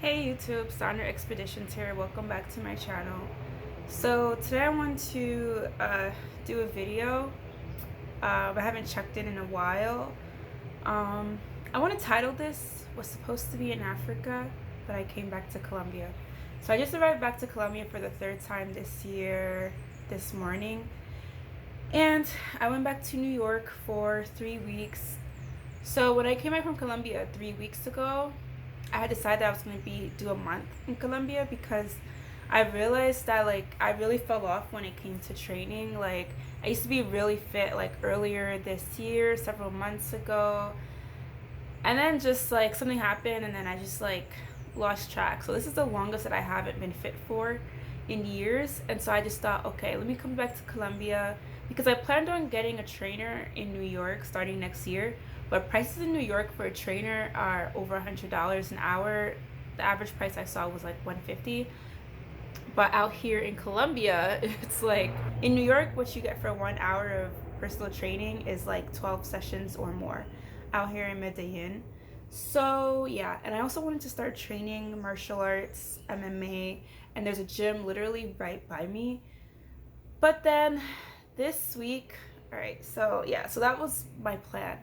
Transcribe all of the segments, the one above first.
Hey YouTube, Sandra Expeditions here. Welcome back to my channel. So today I want to do a video. I haven't checked in a while. Um, I want to title this "Was supposed to be in Africa, but I came back to Colombia." So I just arrived back to Colombia for the third time this year, this morning, and I went back to New York for 3 weeks. So when I came back from Colombia 3 weeks ago, I had decided I was going to do a month in Colombia because I realized that I really fell off when it came to training. Like I used to be really fit like earlier this year, several months ago, and then just like something happened and then I just lost track. So this is the longest that I haven't been fit for in years, and so I just thought, okay, let me come back to Colombia because I planned on getting a trainer in New York starting next year. But prices in New York for a trainer are over $100 an hour. The average price I saw was like 150. But out here in Colombia, it's like in New York, what you get for 1 hour of personal training is like 12 sessions or more out here in Medellin. So yeah, and I also wanted to start training martial arts, MMA, and there's a gym literally right by me. But then this week, all right, so yeah, so that was my plan.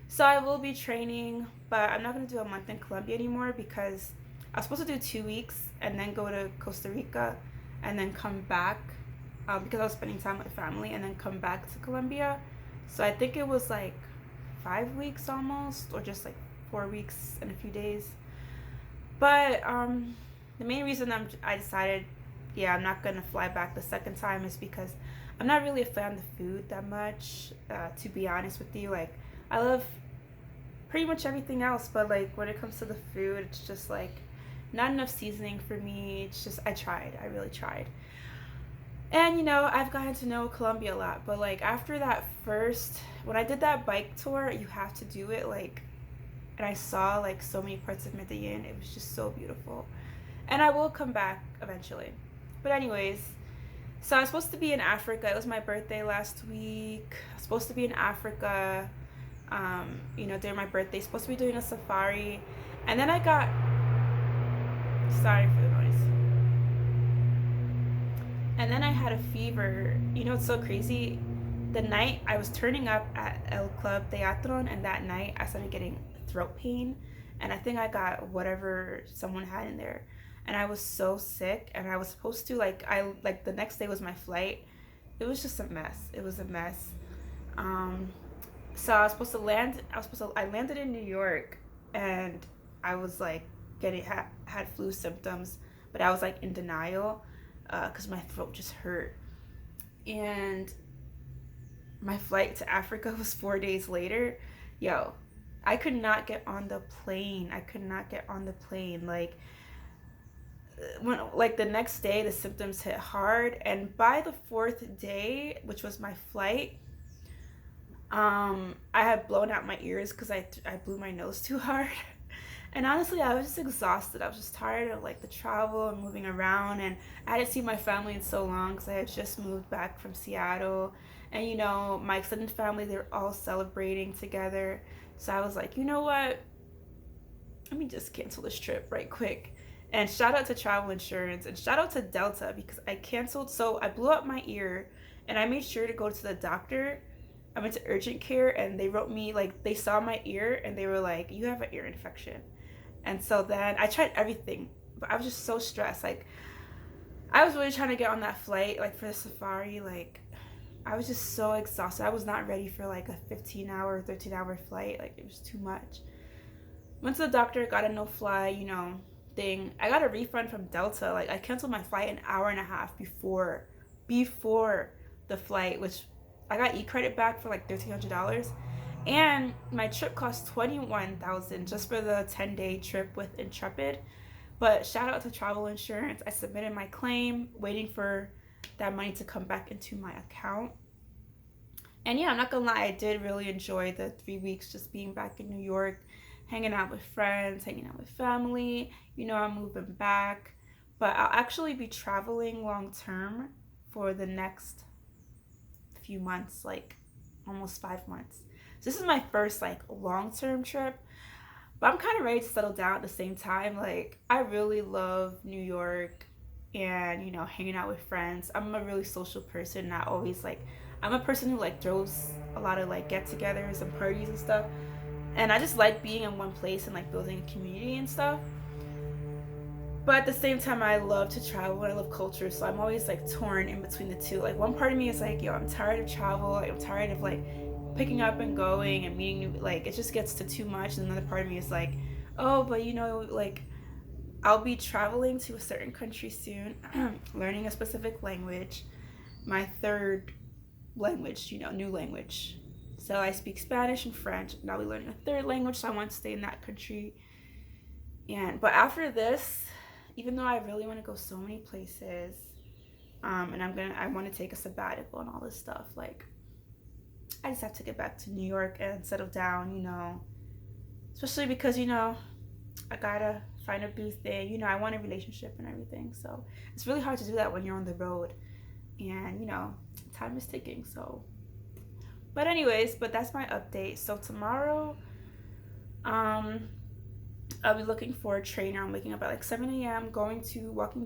So I will be training, but I'm not going to do a month in Colombia anymore because I was supposed to do 2 weeks and then go to Costa Rica and then come back because I was spending time with family and then come back to Colombia. So I think it was like 5 weeks almost, or just like 4 weeks and a few days. But the main reason I decided, yeah, I'm not gonna fly back the second time is because I'm not really a fan of the food that much. To be honest with you, like I love pretty much everything else, but like when it comes to the food, it's just like not enough seasoning for me. It's just I really tried. And I've gotten to know Colombia a lot, but like after that first, when I did that bike tour, you have to do it like, and I saw like so many parts of Medellin. It was just so beautiful. And I will come back eventually. But anyways, so I was supposed to be in Africa. It was my birthday last week. I was supposed to be in Africa, during my birthday. Supposed to be doing a safari. And then I got, sorry for the noise. And then I had a fever. It's so crazy. The night I was turning up at El Club Teatron, and that night I started getting throat pain. And I think I got whatever someone had in there. And I was so sick. And I was supposed to, the next day was my flight. It was just a mess. It was a mess. Um, so I landed in New York, and I was like had flu symptoms, but I was like in denial because my throat just hurt. And my flight to Africa was 4 days later. Yo, I could not get on the plane. I could not get on the plane. Like the next day, the symptoms hit hard, and by the fourth day, which was my flight, I had blown out my ears because I blew my nose too hard. And honestly, I was just exhausted. I was just tired of like the travel and moving around, and I hadn't seen my family in so long because I had just moved back from Seattle. And my extended family, they're all celebrating together. So I was like, you know what? Let me just cancel this trip right quick. And shout out to travel insurance, and shout out to Delta because I canceled. So I blew up my ear, and I made sure to go to the doctor. I went to urgent care, and they wrote me, like, they saw my ear and they were like, you have an ear infection. And so then I tried everything, but I was just so stressed. Like, I was really trying to get on that flight, like for the safari. Like, I was just so exhausted. I was not ready for like a 15-hour, 13-hour flight. Like, it was too much. Went to the doctor, got a no fly, thing. I got a refund from Delta. Like, I canceled my flight an hour and a half before the flight, which I got e-credit back for like $1,300. And my trip cost 21,000 just for the 10-day trip with Intrepid. But shout out to travel insurance. I submitted my claim, waiting for that money to come back into my account. And yeah, I'm not gonna lie, I did really enjoy the 3 weeks just being back in New York, hanging out with friends, hanging out with family. I'm moving back, but I'll actually be traveling long term for the next few months, like almost 5 months. So this is my first like long term trip. But I'm kind of ready to settle down at the same time. Like, I really love New York and, you know, hanging out with friends. I'm a really social person. And I always like, I'm a person who like throws a lot of like get togethers and parties and stuff. And I just like being in one place and like building a community and stuff. But at the same time, I love to travel and I love culture. So I'm always like torn in between the two. Like, one part of me is like, yo, I'm tired of travel. Like, I'm tired of like picking up and going and meeting new, like, it just gets to too much. And another part of me is like, oh, but you know, like, I'll be traveling to a certain country soon, learning a specific language, my third language, you know, new language. So I speak Spanish and French, and I'll be learning a third language, so I want to stay in that country. But after this, even though I really want to go so many places, and I want to take a sabbatical and all this stuff, like, I just have to get back to New York and settle down, you know, especially because, you know, I gotta find a boo thing, you know, I want a relationship and everything. So it's really hard to do that when you're on the road, and, you know, time is ticking. So, but anyways, but that's my update. So tomorrow, I'll be looking for a trainer. I'm waking up at like 7 a.m., walking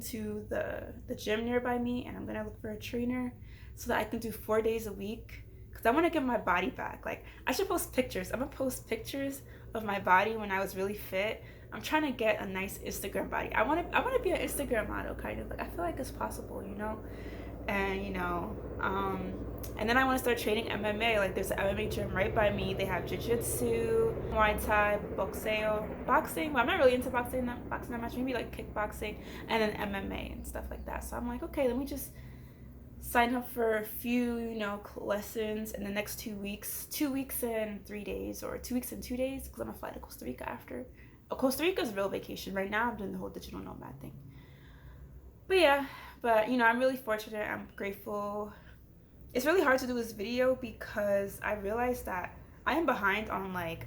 to the gym nearby me, and I'm gonna look for a trainer so that I can do 4 days a week. Cause I want to get my body back. Like, I should post pictures. I'm gonna post pictures of my body when I was really fit. I'm trying to get a nice Instagram body. I want to be an Instagram model, kind of. Like, I feel like it's possible, you know. And you know, and then I want to start training MMA. Like, there's an MMA gym right by me. They have jiu-jitsu, Muay Thai, boxing. Well, I'm not really into boxing that much. Maybe like kickboxing, and then MMA and stuff like that. So I'm like, okay, let me just sign up for a few, you know, lessons in the next 2 weeks. 2 weeks and 3 days, or 2 weeks and 2 days, because I'm gonna fly to Costa Rica after. Oh, Costa Rica's real vacation. Right now, I'm doing the whole digital nomad thing. But yeah, you know, I'm really fortunate. I'm grateful. It's really hard to do this video because I realized that I am behind on like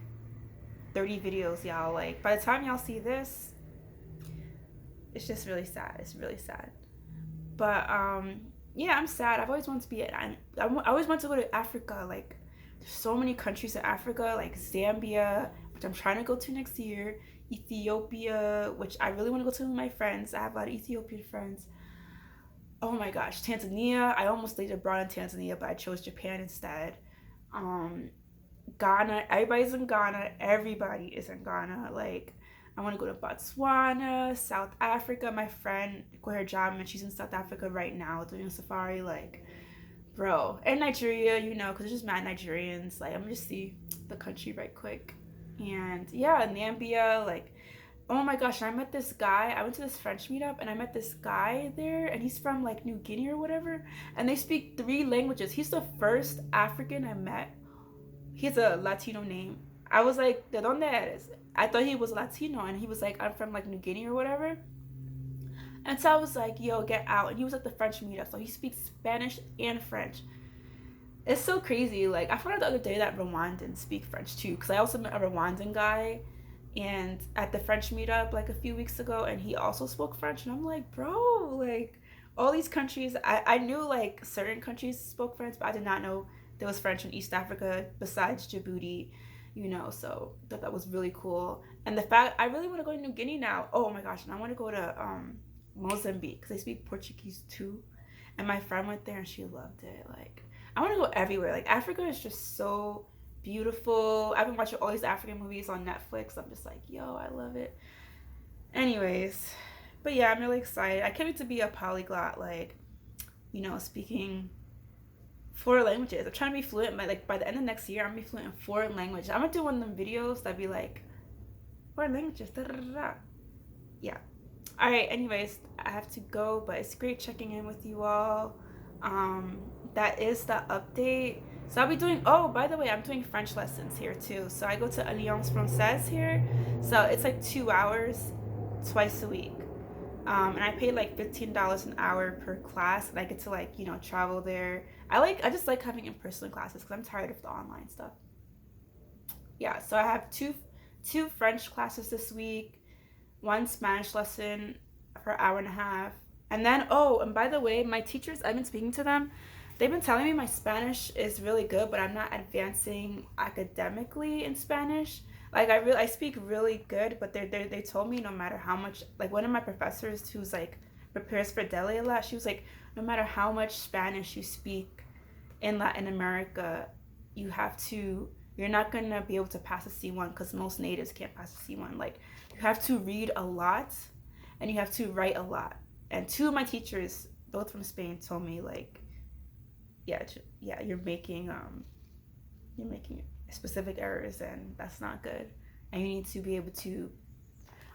30 videos, y'all. Like, by the time y'all see this, it's just really sad. It's really sad. But yeah, I'm sad. I've always wanted to I always wanted to go to Africa. Like, there's so many countries in Africa, like Zambia, which I'm trying to go to next year, Ethiopia, which I really want to go to with my friends. I have a lot of Ethiopian friends. Oh my gosh, Tanzania. I almost stayed abroad in Tanzania, but I chose Japan instead. Ghana. Everybody's in Ghana. Everybody is in Ghana. Like, I want to go to Botswana, South Africa. My friend quit her job and she's in South Africa right now doing a safari. Like, bro. And Nigeria, you know, because there's just mad Nigerians. Like, I'm gonna just see the country right quick. And yeah, Nambia, like, oh my gosh, and I met this guy. I went to this French meetup and I met this guy there, and he's from like New Guinea or whatever, and they speak 3 languages. He's the first African I met. He has a Latino name. I was like, ¿de dónde eres? I thought he was Latino, and he was like, I'm from like New Guinea or whatever. And so I was like, yo, get out. And he was at the French meetup, so he speaks Spanish and French. It's so crazy. Like, I found out the other day that Rwandans speak French too, because I also met a Rwandan guy and at the French meetup like a few weeks ago, and he also spoke French, and I'm like, bro, like, all these countries, I knew like certain countries spoke French, but I did not know there was French in East Africa besides Djibouti, you know. So I thought that was really cool. And the fact, I really want to go to New Guinea now. Oh my gosh, and I want to go to Mozambique, because they speak Portuguese too, and my friend went there and she loved it. Like, I want to go everywhere. Like, Africa is just so beautiful. I've been watching all these African movies on Netflix. I'm just like, yo, I love it. Anyways, but yeah, I'm really excited. I can't wait to be a polyglot, like, you know, speaking 4 languages. I'm trying to be fluent by the end of next year. I'm gonna be fluent in 4 languages. I'm gonna do one of them videos that'd be like 4 languages. Da, da, da, da. Yeah. All right. Anyways, I have to go, but it's great checking in with you all. That is the update. So I'll be doing, oh, by the way, I'm doing French lessons here too. So I go to Alliance Française here. So it's like 2 hours twice a week. And I pay like $15 an hour per class, and I get to, like, you know, travel there. I just like having in-person classes because I'm tired of the online stuff. Yeah, so I have two French classes this week, 1 Spanish lesson for an hour and a half. And then, oh, and by the way, my teachers, I've been speaking to them. They've been telling me my Spanish is really good, but I'm not advancing academically in Spanish. Like I speak really good, but they told me no matter how much, like one of my professors who's like prepares for deli a lot, she was like, no matter how much Spanish you speak in Latin America, you have to you're not gonna be able to pass a C1 because most natives can't pass a C1. Like you have to read a lot and you have to write a lot. And two of my teachers, both from Spain, told me like, yeah, you're making specific errors and that's not good. And you need to be able to,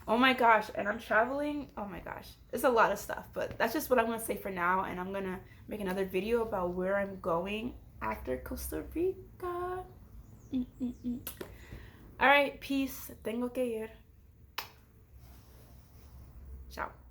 oh my gosh, and I'm traveling. Oh my gosh, it's a lot of stuff, but that's just what I'm gonna say for now. And I'm gonna make another video about where I'm going after Costa Rica. Mm-mm-mm. All right, peace. Tengo que ir. Ciao.